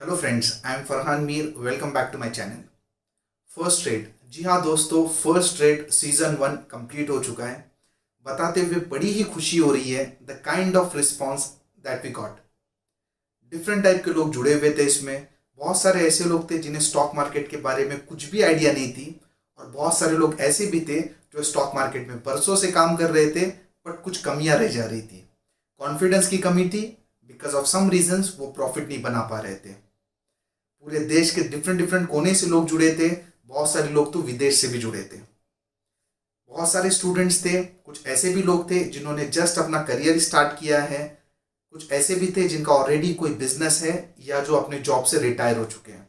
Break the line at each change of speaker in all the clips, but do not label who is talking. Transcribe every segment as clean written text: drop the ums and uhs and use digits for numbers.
Hello friends, I am Farhan Mir. Welcome back to my channel first trade. जी हाँ दोस्तों, first trade season 1 complete हो चुका है। बताते हुए बड़ी ही खुशी हो रही है the kind of response that we got. Different type के लोग जुड़े हुए थे इसमें। बहुत सारे ऐसे लोग थे जिन्हें स्टॉक मार्केट के बारे में कुछ भी आइडिया नहीं थी, और बहुत सारे लोग ऐसे भी थे जो स्टॉक मार्केट में बरसों से काम कर रहे थे, बट कुछ कमियां रह जा रही थी। कॉन्फिडेंस की कमी थी, बिकॉज ऑफ सम रीजंस वो प्रॉफिट नहीं बना पा रहे थे। पूरे देश के डिफरेंट डिफरेंट कोने से लोग जुड़े थे। बहुत सारे लोग तो विदेश से भी जुड़े थे। बहुत सारे स्टूडेंट्स थे, कुछ ऐसे भी लोग थे जिन्होंने जस्ट अपना करियर स्टार्ट किया है। कुछ ऐसे भी थे जिनका ऑलरेडी कोई बिजनेस है या जो अपने जॉब से रिटायर हो चुके हैं।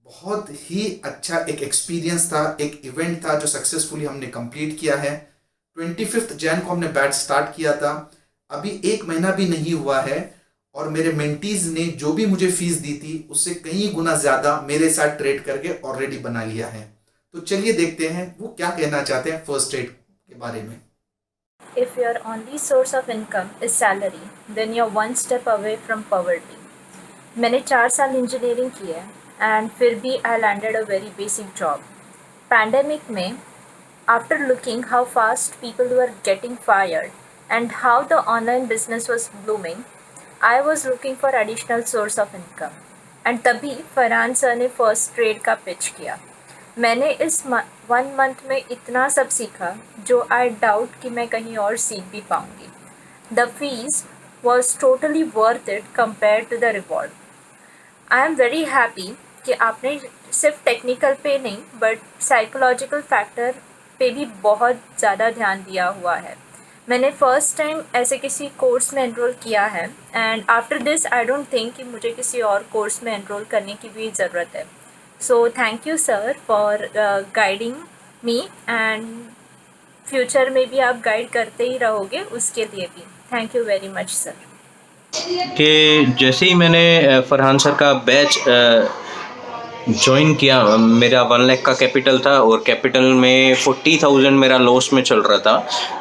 बहुत ही अच्छा एक एक्सपीरियंस था, एक इवेंट था जो सक्सेसफुली हमने कंप्लीट किया है। 25 जैन को हमने बैच स्टार्ट किया था। अभी एक महीना भी नहीं हुआ है, और मेरे मेंटीज ने जो भी मुझे फीस दी थी उससे कई गुना ज़्यादा मेरे साथ ट्रेड करके ऑलरेडी बना लिया है। तो चलिए देखते हैं वो क्या कहना चाहते हैं फर्स्ट ट्रेड के बारे में।
If your only source of income is salary, then you're one step away from poverty. मैंने 4 साल इंजीनियरिंग की है एंड फिर भी I landed a very basic job. Pandemic में, after looking how fast people were getting fired and how the online business was blooming, I was looking for additional source of income. And तभी Farhan sir ने first trade का pitch किया। मैंने इस 1 month में इतना सब सीखा जो आई डाउट कि मैं कहीं और सीख भी पाऊँगी। The fees was totally worth it compare to the reward. I am very happy कि आपने सिर्फ टेक्निकल पे नहीं बट साइकोलॉजिकल फैक्टर पे भी बहुत ज़्यादा ध्यान दिया हुआ है। मैंने फ़र्स्ट टाइम ऐसे किसी कोर्स में एनरोल किया है and after this I don't think कि मुझे किसी और कोर्स में एनरोल करने की भी ज़रूरत है। So thank you sir for guiding me and future में भी आप गाइड करते ही रहोगे, उसके लिए भी thank you very much sir.
कि जैसे ही मैंने फरहान सर का बैच ज्वाइन किया, मेरा 1 लाख का कैपिटल था और कैपिटल में 40,000 मेरा लॉस में चल रहा था।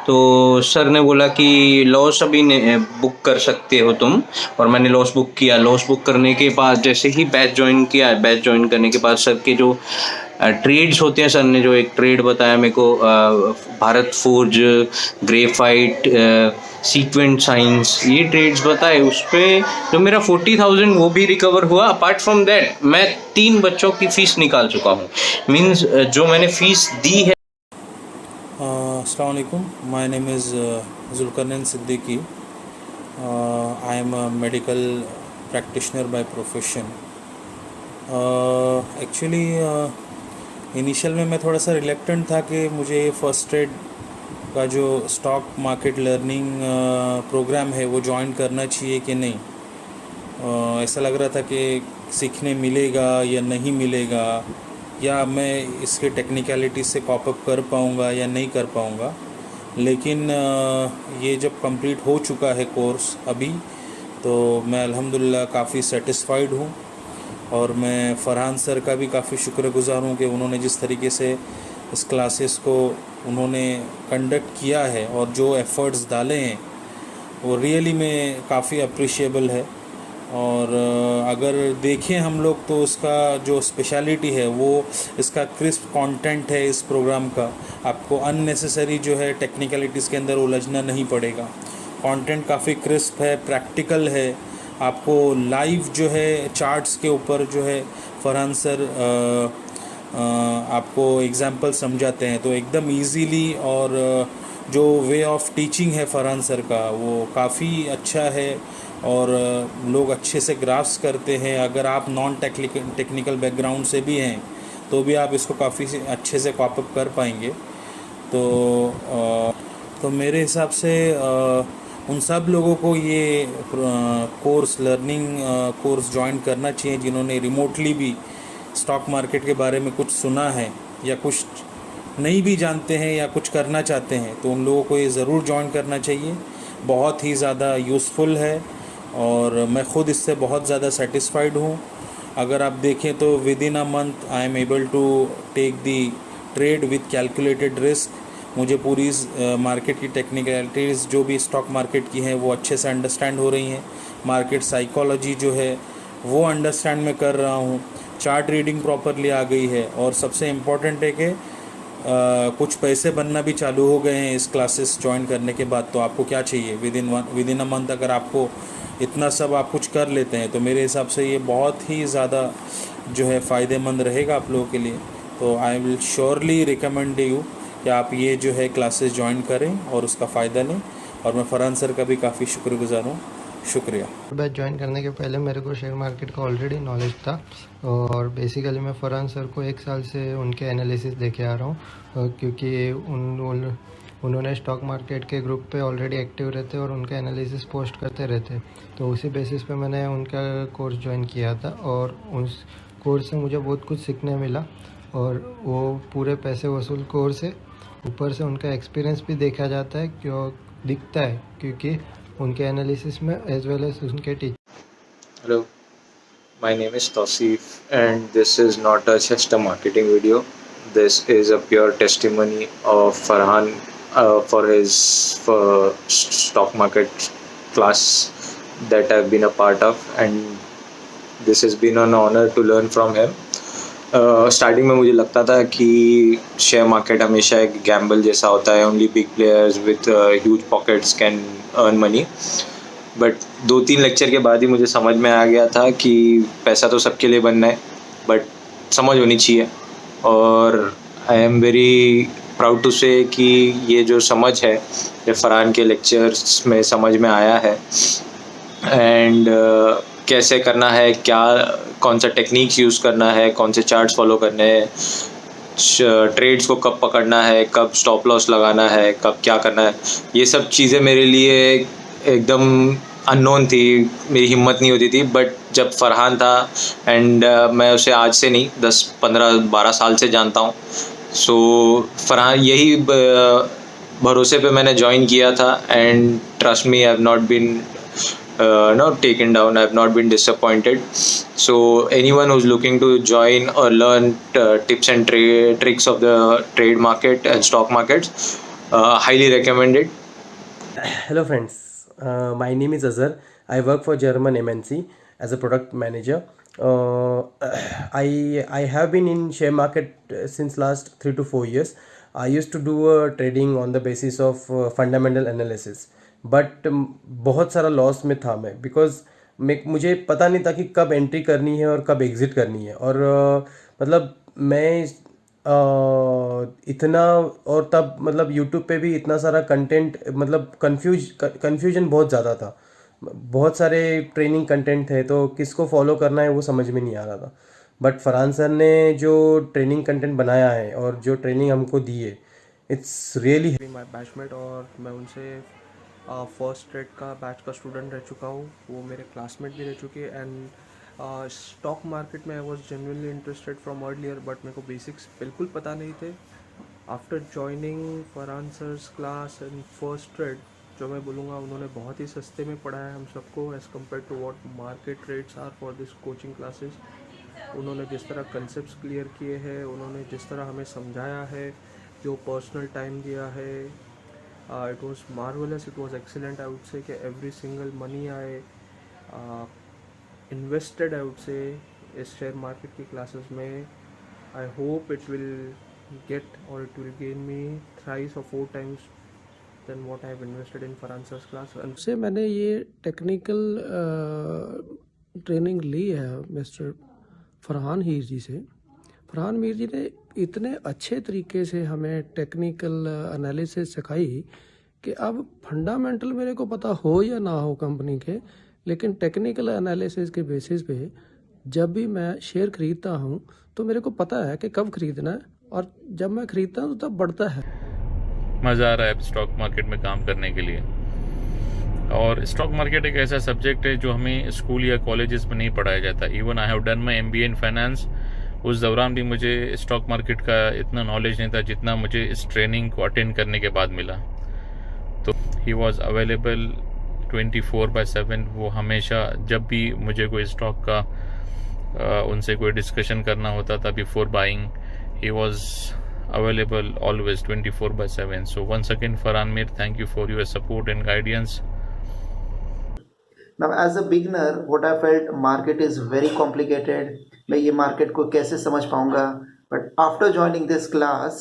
तो सर ने बोला कि लॉस अभी बुक कर सकते हो तुम, और मैंने लॉस बुक किया। लॉस बुक करने के बाद जैसे ही बैच ज्वाइन किया, बैच ज्वाइन करने के बाद सर के जो ट्रेड्स होते हैं, सर ने जो एक ट्रेड बताया मेरे को, Bharat Forge, Graphite, Sequent Science, ये ट्रेड्स बताए, उस पर जो मेरा 40,000 वो भी रिकवर हुआ। अपार्ट फ्रॉम दैट मैं 3 बच्चों की फ़ीस निकाल चुका हूँ। मीन्स जो मैंने फ़ीस दी है।
Assalamu alaikum. My name is Zulkarnain Siddiqui. I am a medical practitioner by profession. Actually, initial में मैं थोड़ा सा रिलेक्टेंट था कि मुझे फर्स्ट ट्रेड का जो स्टॉक मार्केट लर्निंग प्रोग्राम है वो ज्वाइन करना चाहिए कि नहीं। ऐसा लग रहा था कि सीखने मिलेगा या नहीं मिलेगा, या मैं इसके टेक्निकलिटी से कॉप अप कर पाऊँगा या नहीं कर पाऊँगा। लेकिन ये जब कंप्लीट हो चुका है कोर्स अभी, तो मैं अल्हम्दुलिल्लाह काफ़ी सेटिस्फाइड हूँ। और मैं फरहान सर का भी काफ़ी शुक्रगुज़ार हूँ कि उन्होंने जिस तरीके से इस क्लासेस को उन्होंने कंडक्ट किया है और जो एफ़र्ट्स डाले हैं वो रियली में काफ़ी अप्रिशिएबल है। और अगर देखें हम लोग तो उसका जो स्पेशलिटी है वो इसका क्रिस्प कंटेंट है इस प्रोग्राम का। आपको अननेसेसरी जो है टेक्निकलिटीज़ के अंदर उलझना नहीं पड़ेगा। कंटेंट काफ़ी क्रिस्प है, प्रैक्टिकल है। आपको लाइव जो है चार्ट्स के ऊपर जो है फरहान सर आपको एग्जाम्पल समझाते हैं, तो एकदम इजीली। और जो वे ऑफ टीचिंग है फरहान सर का वो काफ़ी अच्छा है, और लोग अच्छे से ग्रास्प करते हैं। अगर आप नॉन टेक्निकल बैकग्राउंड से भी हैं तो भी आप इसको काफ़ी अच्छे से कॉप अप कर पाएंगे। तो मेरे हिसाब से उन सब लोगों को ये कोर्स लर्निंग कोर्स ज्वाइन करना चाहिए जिन्होंने रिमोटली भी स्टॉक मार्केट के बारे में कुछ सुना है या कुछ नहीं भी जानते हैं या कुछ करना चाहते हैं, तो उन लोगों को ये ज़रूर ज्वाइन करना चाहिए। बहुत ही ज़्यादा यूज़फुल है और मैं ख़ुद इससे बहुत ज़्यादा सेटिस्फाइड हूँ। अगर आप देखें तो within a month I am able to take the trade with calculated risk. मुझे पूरी मार्केट की टेक्निकलिटीज़ जो भी स्टॉक मार्केट की हैं वो अच्छे से अंडरस्टैंड हो रही हैं। मार्केट साइकोलॉजी जो है वो अंडरस्टैंड मैं कर रहा हूँ। चार्ट रीडिंग प्रॉपरली आ गई है, और सबसे इम्पोर्टेंट है कि कुछ पैसे बनना भी चालू हो गए हैं इस क्लासेस ज्वाइन करने के बाद। तो आपको क्या चाहिए, विद इन अ मंथ अगर आपको इतना सब आप कुछ कर लेते हैं तो मेरे हिसाब से ये बहुत ही ज़्यादा जो है फ़ायदेमंद रहेगा आप लोगों के लिए। तो I will surely recommend you कि आप ये जो है क्लासेस ज्वाइन करें और उसका फ़ायदा लें। और मैं फरहान सर का भी काफ़ी शुक्रगुज़ार हूँ। शुक्रिया।
बैच ज्वाइन करने के पहले मेरे को शेयर मार्केट का ऑलरेडी नॉलेज था, और बेसिकली मैं फरहान सर को 1 साल से उनके एनालिसिस देखे आ रहा हूँ, क्योंकि उन्होंने स्टॉक मार्केट के ग्रुप पे ऑलरेडी एक्टिव रहते और उनका एनालिसिस पोस्ट करते रहते। तो उसी बेसिस पे मैंने उनका कोर्स ज्वाइन किया था, और उस कोर्स से मुझे बहुत कुछ सीखने मिला। और वो पूरे पैसे वसूल कोर्स है, ऊपर से उनका एक्सपीरियंस भी देखा जाता है, क्यों दिखता है, क्योंकि उनके एनालिसिस में एज वेल एज उनके
Hello, my name is Tausif, and this is not just a marketing video. This is a pure testimony of Farhan for his stock market class that I've been a part of, and this has been an honor to learn from him. Starting में मुझे लगता था कि share market हमेशा एक Gamble जैसा होता है, only big players with huge pockets can earn money. But 2-3 lecture के बाद ही मुझे समझ में आ गया था कि पैसा तो सबके लिए बनना है, बट समझ होनी चाहिए। और I am very proud to say कि ये जो समझ है ये फरहान के लेक्चर्स में समझ में आया है। एंड कैसे करना है, क्या कौन सा टेक्निक्स यूज़ करना है, कौन से चार्ट्स फॉलो करने हैं, ट्रेड्स को कब पकड़ना है, कब स्टॉप लॉस लगाना है, कब क्या करना है, ये सब चीज़ें मेरे लिए एकदम अननोन थी, मेरी हिम्मत नहीं होती थी। बट जब फरहान था, एंड मैं उसे आज से नहीं 10, 15, 12 साल से जानता हूँ। सो फरहान यही भरोसे पे मैंने ज्वाइन किया था, and trust me, I have not been not taken down, I have not been disappointed. So anyone who's looking to join or learn tips and tricks of the trade market and stock markets, highly recommended.
Hello friends, my name is Azhar. I work for German MNC as a product manager. I have been in share market since last 3 to 4 years. I used to do trading on the basis of fundamental analysis. But बहुत सारा loss में था मैं, because मुझे पता नहीं था कि कब एंट्री करनी है और कब एग्ज़िट करनी है। और मतलब मैं इतना, और तब मतलब यूट्यूब पे भी इतना सारा कंटेंट, मतलब कन्फ्यूजन बहुत ज़्यादा था, बहुत सारे ट्रेनिंग कंटेंट थे, तो किसको फॉलो करना है वो समझ में नहीं आ रहा था। बट फरहान सर ने जो ट्रेनिंग कंटेंट बनाया है और जो ट्रेनिंग हमको दी है, इट्स रियली
माय बैचमेट, और मैं उनसे फर्स्ट ट्रेड का बैच का स्टूडेंट रह चुका हूँ, वो मेरे क्लासमेट भी रह चुके हैं। एंड स्टॉक मार्केट में I was genuinely interested from earlier, but मेरे को बेसिक्स बिल्कुल पता नहीं थे। After joining Farhan sir's class and first trade, जो मैं बोलूँगा उन्होंने बहुत ही सस्ते में पढ़ाया हम सबको as compare to what market rates are for this coaching classes. उन्होंने जिस तरह कंसेप्ट्स क्लियर किए हैं, उन्होंने जिस तरह हमें समझाया है, जो पर्सनल टाइम दिया है, it was marvelous, it was excellent. I would say कि every single money I invested, I would say, इस शेयर मार्केट की क्लासेस में, I hope it will get or it will gain me 3 or 4 times than what I have invested in Farhan sir's class.
से मैंने ये technical training ली है mister Farhan हीर जी से। फरहान मीर जी ने इतने अच्छे तरीके से हमें टेक्निकल एनालिसिस सिखाई कि अब फंडामेंटल मेरे को पता हो या ना हो कंपनी के, लेकिन टेक्निकल एनालिसिस के बेसिस पे जब भी मैं शेयर खरीदता हूँ तो मेरे को पता है कि कब खरीदना है, और जब मैं खरीदता हूँ तो तब बढ़ता है।
मज़ा आ रहा है स्टॉक मार्केट में काम करने के लिए। और स्टॉक मार्केट एक ऐसा सब्जेक्ट है जो हमें स्कूल या कॉलेजेस में नहीं पढ़ाया जाता। Even I have done my MBA in finance, उस दौरान भी मुझे स्टॉक मार्केट का इतना नॉलेज नहीं था जितना मुझे इस ट्रेनिंग को अटेंड करने के बाद मिला। तो ही वॉज अवेलेबल 24/7। वो हमेशा जब भी मुझे कोई स्टॉक का उनसे कोई डिस्कशन करना होता था before buying, he was available always 24/7. So once again Farhan Mir, thank you for your support and guidance.
Now, as a beginner, what I felt market is very complicated. मैं ये market को कैसे समझ पाऊँगा? But after joining this class,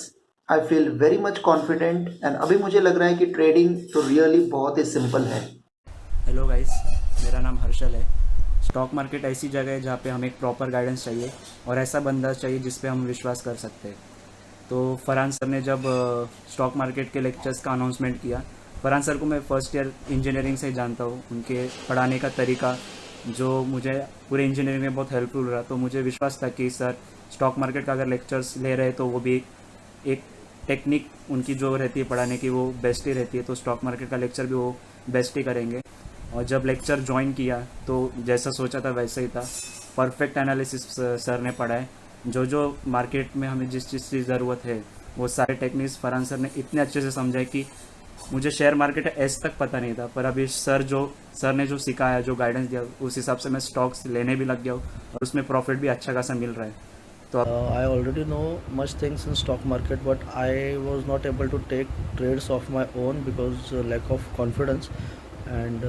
I feel very much confident and अभी मुझे लग रहा है कि trading तो really बहुत ही simple है.
हेलो गाइस, मेरा नाम हर्षल है। स्टॉक मार्केट ऐसी जगह है जहाँ पे हमें एक प्रॉपर गाइडेंस चाहिए और ऐसा बंदा चाहिए जिस पे हम विश्वास कर सकते हैं। तो फरहान सर ने जब स्टॉक मार्केट के लेक्चर्स का अनाउंसमेंट किया, फरहान सर को मैं फर्स्ट ईयर इंजीनियरिंग से ही जानता हूँ। उनके पढ़ाने का तरीका जो मुझे पूरे इंजीनियरिंग में बहुत हेल्पफुल रहा, तो मुझे विश्वास था कि सर स्टॉक मार्केट का अगर लेक्चर्स ले रहे तो वो भी एक टेक्निक उनकी जो रहती है पढ़ाने की वो बेस्ट ही रहती है, तो स्टॉक मार्केट का लेक्चर भी वो बेस्ट ही करेंगे। और जब लेक्चर ज्वाइन किया तो जैसा सोचा था वैसा ही था। परफेक्ट एनालिसिस सर ने पढ़ाए, जो मार्केट में हमें जिस चीज़ की ज़रूरत है वो सारे टेक्निक्स फरहान सर ने इतने अच्छे से समझाए कि मुझे शेयर मार्केट एस तक पता नहीं था, पर अभी सर ने जो सिखाया, जो गाइडेंस दिया, उस हिसाब से मैं स्टॉक्स लेने भी लग गया हूँ और उसमें प्रॉफिट भी अच्छा खासा मिल रहा है। तो
I already know much things in stock market, but I was not able to take trades of my own because lack of confidence, and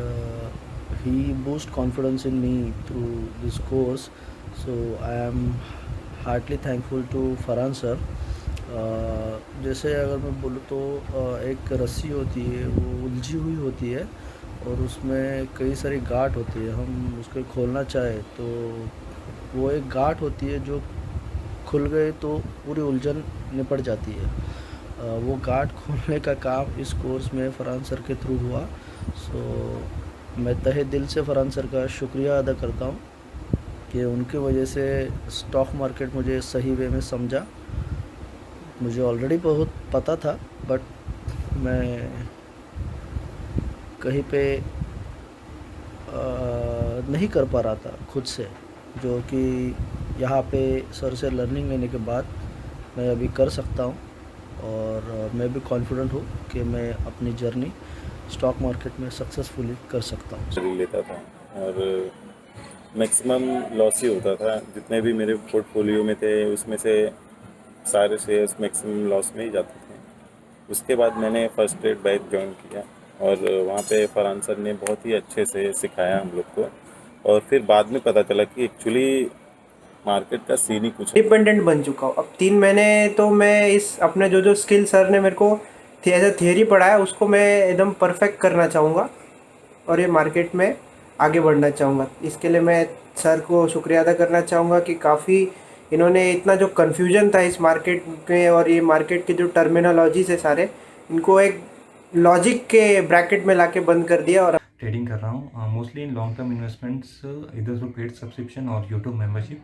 he boosted confidence in me through this course. So I am heartily thankful to Farhan sir. जैसे अगर मैं बोलूँ तो एक रस्सी होती है, वो उलझी हुई होती है और उसमें कई सारी गांठ होती है। हम उसको खोलना चाहे तो वो एक गांठ होती है, जो खुल गए तो पूरी उलझन निपट जाती है। वो गांठ खोलने का काम इस कोर्स में फरहान सर के थ्रू हुआ। सो मैं तहे दिल से फरहान सर का शुक्रिया अदा करता हूँ कि उनकी वजह से स्टॉक मार्केट मुझे सही वे में समझा। मुझे ऑलरेडी बहुत पता था, बट मैं कहीं पे नहीं कर पा रहा था खुद से, जो कि यहाँ पे सर से लर्निंग लेने के बाद मैं अभी कर सकता हूँ। और मैं भी कॉन्फिडेंट हूँ कि मैं अपनी जर्नी स्टॉक मार्केट में सक्सेसफुली कर सकता हूँ।
लेता था और मैक्सिमम लॉस ही होता था। जितने भी मेरे पोर्टफोलियो में थे उसमें से सारे शेयर्स मैक्सिमम लॉस में ही जाते थे। उसके बाद मैंने फर्स्ट ट्रेड बैच ज्वाइन किया और वहाँ पे फरहान सर ने बहुत ही अच्छे से सिखाया हम लोग को, और फिर बाद में पता चला कि एक्चुअली मार्केट का सीन ही कुछ
डिपेंडेंट बन चुका हूँ। अब 3 महीने तो मैं इस अपने जो स्किल सर ने मेरे को एज थियरी पढ़ाया उसको मैं एकदम परफेक्ट करना चाहूँगा और ये मार्केट में आगे बढ़ना चाहूँगा। इसके लिए मैं सर को शुक्रिया अदा करना चाहूँगा कि काफ़ी इन्होंने इतना जो कन्फ्यूजन था इस मार्केट में और ये मार्केट के जो टर्मिनोलॉजीज है सारे, इनको एक लॉजिक के ब्रैकेट में लाके बंद कर दिया। और
ट्रेडिंग कर रहा हूँ mostly in long term investments, इधर थ्रू पेड सब्सक्रिप्शन और यूट्यूब मेंबरशिप।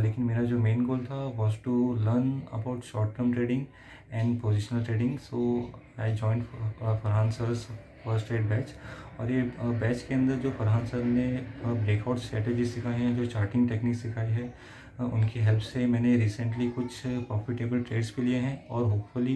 लेकिन मेरा जो मेन गोल था was to learn about short term trading and positional trading. So I join Farhan sir's first trade batch, और ये बैच के अंदर जो फरहान सर ने ब्रेकआउट स्ट्रेटेजी सिखाई हैं, जो चार्टिंग टेक्निक सिखाई है, उनकी हेल्प से मैंने रिसेंटली कुछ प्रॉफिटेबल ट्रेड्स भी लिए हैं और होपफुली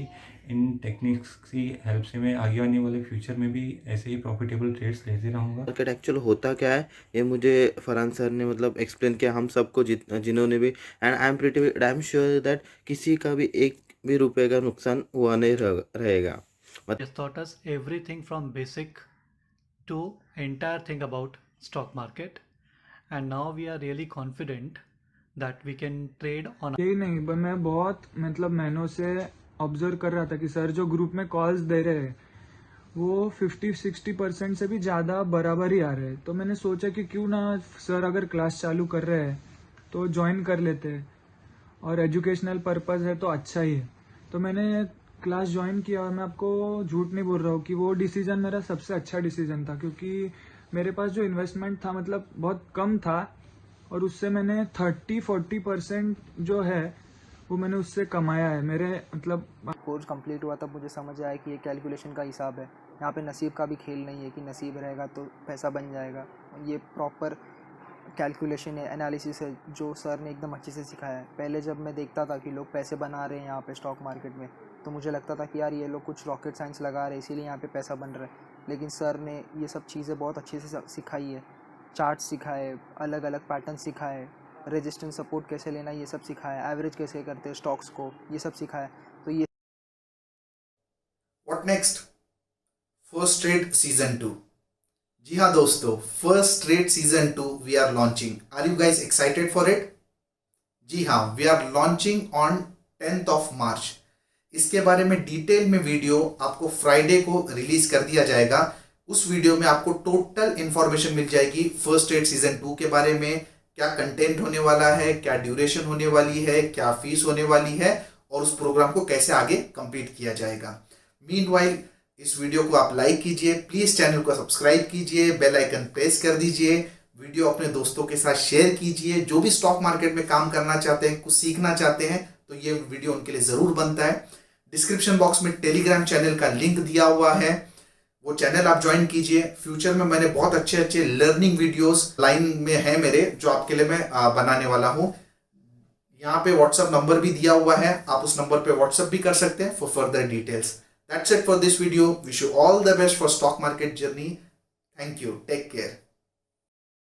इन टेक्निक्स की हेल्प से मैं आगे आने वाले फ्यूचर में भी ऐसे ही प्रॉफिटेबल ट्रेड्स लेते रहूँगा।
मार्केट एक्चुअल होता क्या है ये मुझे फरहान सर ने मतलब एक्सप्लेन किया हम सबको, जिन्होंने भी, and I am sure that किसी का भी एक भी रुपए का नुकसान हुआ नहीं रहेगा।
Just taught us everything from basic to entire thing about stock market, and now we are really confident that we can trade on.
यही नहीं, पर मैं बहुत मतलब महीनों से ऑब्जर्व कर रहा था कि सर जो ग्रुप में कॉल्स दे रहे हैं वो 50-60% से भी ज़्यादा बराबर ही आ रहे हैं। तो मैंने सोचा कि क्यों ना सर अगर क्लास चालू कर रहे हैं तो ज्वाइन कर लेते हैं, और एजुकेशनल पर्पस है तो अच्छा ही है। तो मैंने क्लास ज्वाइन किया और मैं आपको झूठ नहीं बोल रहा हूँ कि वो डिसीजन मेरा सबसे अच्छा डिसीजन था, क्योंकि मेरे पास जो इन्वेस्टमेंट था मतलब बहुत कम था और उससे मैंने 30-40% जो है वो मैंने उससे कमाया है। मेरे मतलब
कोर्स कंप्लीट हुआ तब मुझे समझ आया कि ये कैलकुलेशन का हिसाब है, यहाँ पे नसीब का भी खेल नहीं है कि नसीब रहेगा तो पैसा बन जाएगा। ये प्रॉपर कैलकुलेशन है, एनालिसिस है, जो सर ने एकदम अच्छे से सिखाया है। पहले जब मैं देखता था कि लोग पैसे बना रहे हैं यहाँ पे स्टॉक मार्केट में, तो मुझे लगता था कि यार ये लोग कुछ रॉकेट साइंस लगा रहे हैं इसीलिए यहाँ पे पैसा बन रहा है। लेकिन सर ने ये सब चीज़ें बहुत अच्छे से सिखाई है, चार्ट सिखाए, अलग अलग पैटर्न सिखाए, रेजिस्टेंस सपोर्ट कैसे लेना ये सब सिखाया, एवरेज कैसे करते हैं स्टॉक्स को, ये सब सिखाया। तो ये
What next? First Trade Season 2. जी हाँ दोस्तों, first rate season 2 we are launching. Are you guys excited for it? जी हाँ, we are launching on 10th of March। इसके बारे में डिटेल में वीडियो आपको फ्राइडे को रिलीज कर दिया जाएगा। उस वीडियो में आपको टोटल इंफॉर्मेशन मिल जाएगी फर्स्ट रेट सीजन 2 के बारे में, क्या कंटेंट होने वाला है, क्या ड्यूरेशन होने वाली है, क्या फीस होने वाली है और उस प्रोग्राम को कैसे आगे कंप्लीट किया जाएगा। मीनवाइल इस वीडियो को आप लाइक कीजिए, प्लीज चैनल को सब्सक्राइब कीजिए, बेल आइकन प्रेस कर दीजिए, वीडियो अपने दोस्तों के साथ शेयर कीजिए। जो भी स्टॉक मार्केट में काम करना चाहते हैं, कुछ सीखना चाहते हैं, तो ये वीडियो उनके लिए जरूर बनता है। डिस्क्रिप्शन बॉक्स में टेलीग्राम चैनल का लिंक दिया हुआ है, वो चैनल आप ज्वाइन कीजिए। फ्यूचर में मैंने बहुत अच्छे अच्छे लर्निंग वीडियोस लाइन में है मेरे, जो आपके लिए मैं बनाने वाला हूँ। यहाँ पे व्हाट्सएप नंबर भी दिया हुआ है, आप उस नंबर पे व्हाट्सएप भी कर सकते हैं for further details. That's it for this video. Wish you all the best for stock market journey. Thank you. Take care.